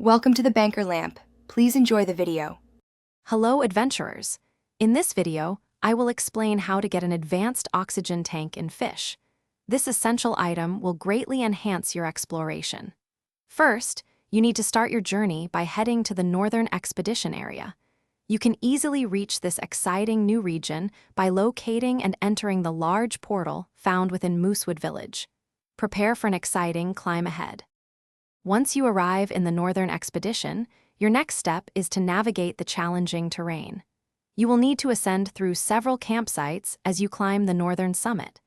Welcome to the Banker Lamp. Please enjoy the video. Hello, adventurers. In this video, I will explain how to get an advanced oxygen tank in Fisch. This essential item will greatly enhance your exploration. First, you need to start your journey by heading to the Northern Expedition area. You can easily reach this exciting new region by locating and entering the large portal found within Moosewood Village. Prepare for an exciting climb ahead. Once you arrive in the Northern Expedition, your next step is to navigate the challenging terrain. You will need to ascend through several campsites as you climb the northern summit.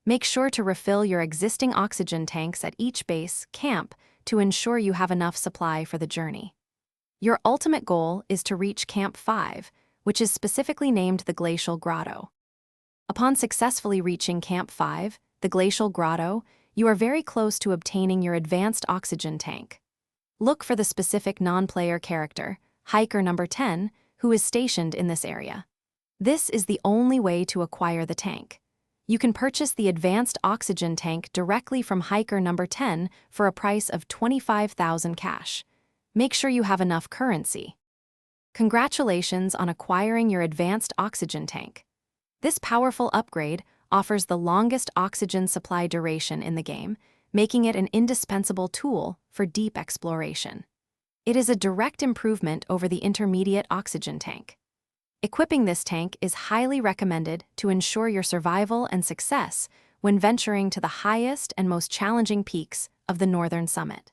Make sure to refill your existing oxygen tanks at each base camp to ensure you have enough supply for the journey. Your ultimate goal is to reach Camp 5, which is specifically named the Glacial Grotto. Upon successfully reaching Camp 5, the Glacial Grotto, you are very close to obtaining your advanced oxygen tank. Look for the specific non-player character, Hiker number 10, who is stationed in this area. This is the only way to acquire the tank. You can purchase the advanced oxygen tank directly from Hiker number 10 for a price of 25,000 cash. Make sure you have enough currency. Congratulations on acquiring your advanced oxygen tank. This powerful upgrade offers the longest oxygen supply duration in the game, making it an indispensable tool for deep exploration. It is a direct improvement over the intermediate oxygen tank. Equipping this tank is highly recommended to ensure your survival and success when venturing to the highest and most challenging peaks of the northern summit.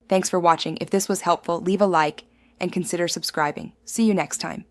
Thanks for watching. If this was helpful, leave a like and consider subscribing. See you next time.